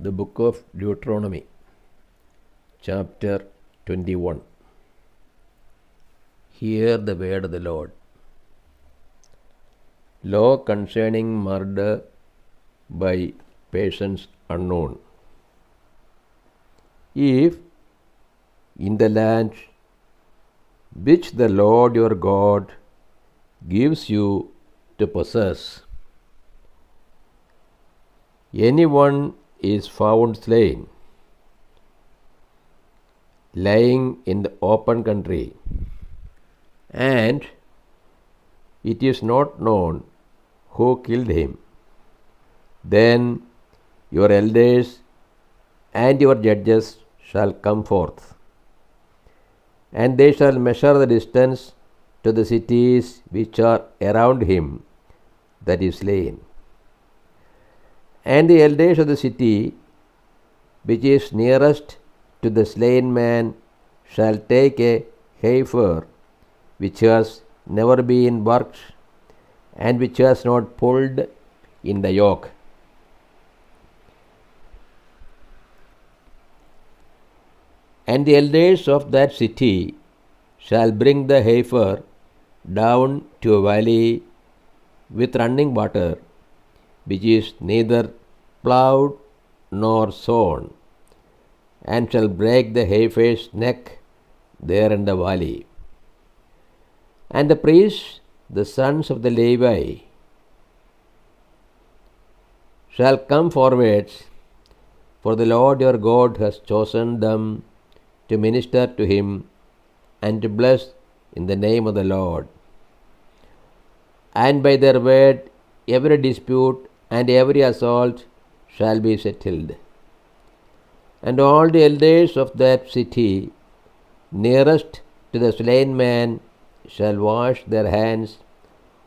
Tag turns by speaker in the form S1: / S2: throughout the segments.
S1: The Book of Deuteronomy, Chapter 21. Hear the word of the Lord. Law concerning murder by persons unknown. If in the land which the Lord your God gives you to possess, anyone is found slain, lying in the open country, and it is not known who killed him, then your elders and your judges shall come forth, and they shall measure the distance to the cities which are around him that is slain. And the elders of the city which is nearest to the slain man shall take a heifer which has never been worked and which has not pulled in the yoke. And the elders of that city shall bring the heifer down to a valley with running water, which is neither ploughed nor sown, and shall break the heifer's neck there in the valley. And the priests, the sons of the Levi, shall come forward, for the Lord your God has chosen them to minister to him and to bless in the name of the Lord. And by their word every dispute and every assault shall be settled. And all the elders of that city nearest to the slain man shall wash their hands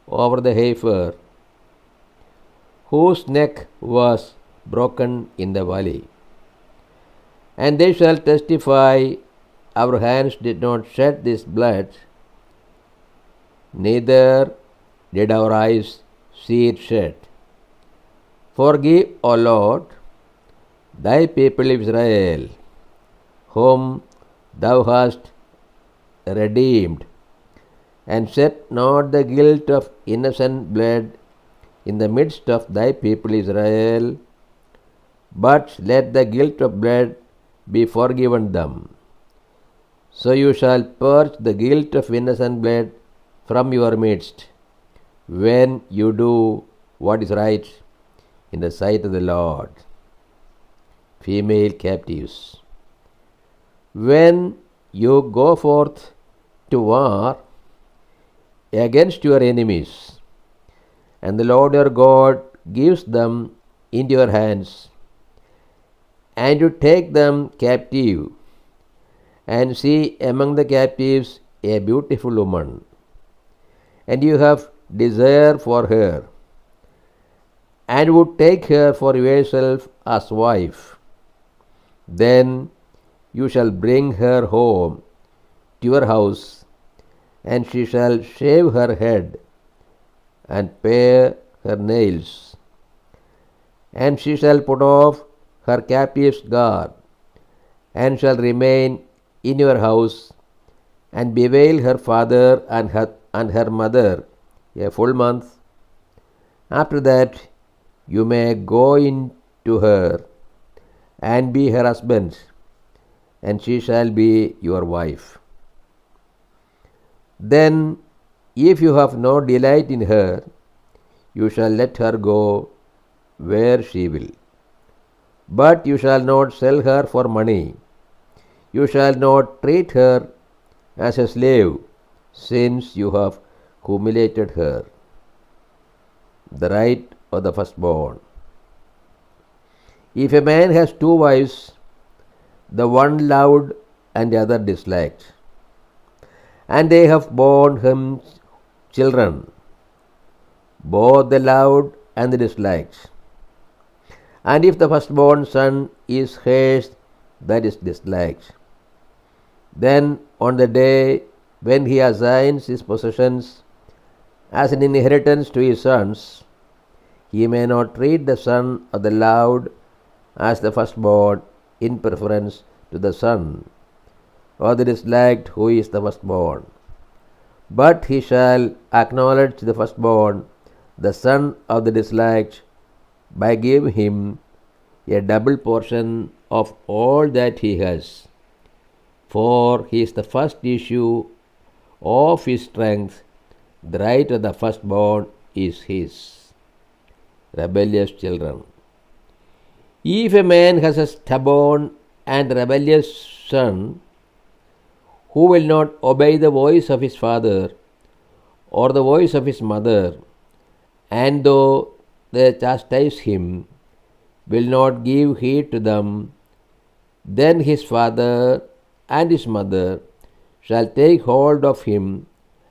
S1: over the heifer whose neck was broken in the valley. And they shall testify, our hands did not shed this blood, neither did our eyes see it shed. Forgive, O Lord, thy people Israel, whom thou hast redeemed, and set not the guilt of innocent blood in the midst of thy people Israel, but let the guilt of blood be forgiven them. So you shall purge the guilt of innocent blood from your midst, when you do what is right in the sight of the Lord. Female captives. When you go forth to war against your enemies, and the Lord your God gives them into your hands, and you take them captive, and see among the captives a beautiful woman, and you have desire for her, and would take her for yourself as wife, then you shall bring her home to your house, and she shall shave her head and pare her nails, and she shall put off her captive's garb, and shall remain in your house, and bewail her father and her mother a full month. After that you may go in to her and be her husband, and she shall be your wife. Then, if you have no delight in her, you shall let her go where she will. But you shall not sell her for money. You shall not treat her as a slave, since you have humiliated her. The right of the firstborn. If a man has two wives, the one loved and the other disliked, and they have borne him children, both the loved and the disliked, and if the firstborn son is hers that is disliked, then on the day when he assigns his possessions as an inheritance to his sons, he may not treat the son of the loved as the firstborn in preference to the son, or the disliked who is the firstborn. But he shall acknowledge the firstborn, the son of the disliked, by giving him a double portion of all that he has. For he is the first issue of his strength, the right of the firstborn is his. Rebellious children. If a man has a stubborn and rebellious son, who will not obey the voice of his father or the voice of his mother, and though they chastise him, will not give heed to them, then his father and his mother shall take hold of him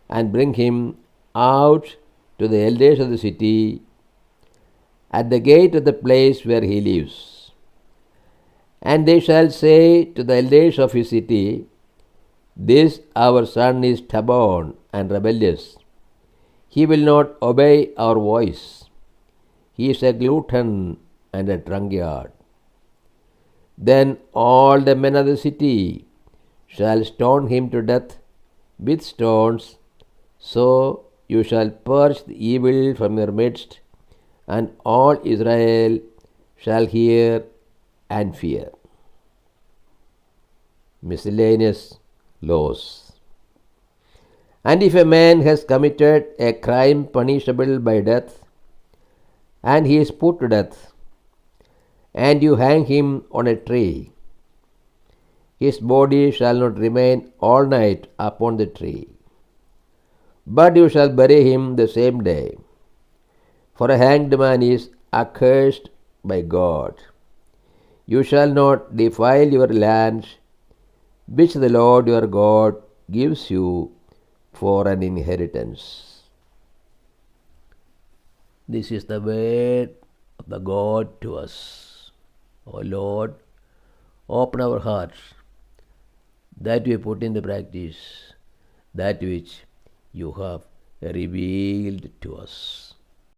S1: and bring him out to the elders of the city at the gate of the place where he lives. And they shall say to the elders of his city, This our son is stubborn and rebellious. He will not obey our voice. He is a glutton and a drunkard. Then all the men of the city shall stone him to death with stones. So you shall purge the evil from your midst, and all Israel shall hear and fear. Miscellaneous laws. And if a man has committed a crime punishable by death, and he is put to death, and you hang him on a tree, his body shall not remain all night upon the tree, but you shall bury him the same day. For a hanged man is accursed by God. You shall not defile your land, which the Lord your God gives you for an inheritance. This is the word of the God to us. O Lord, open our hearts, that we put in the practice that which you have revealed to us.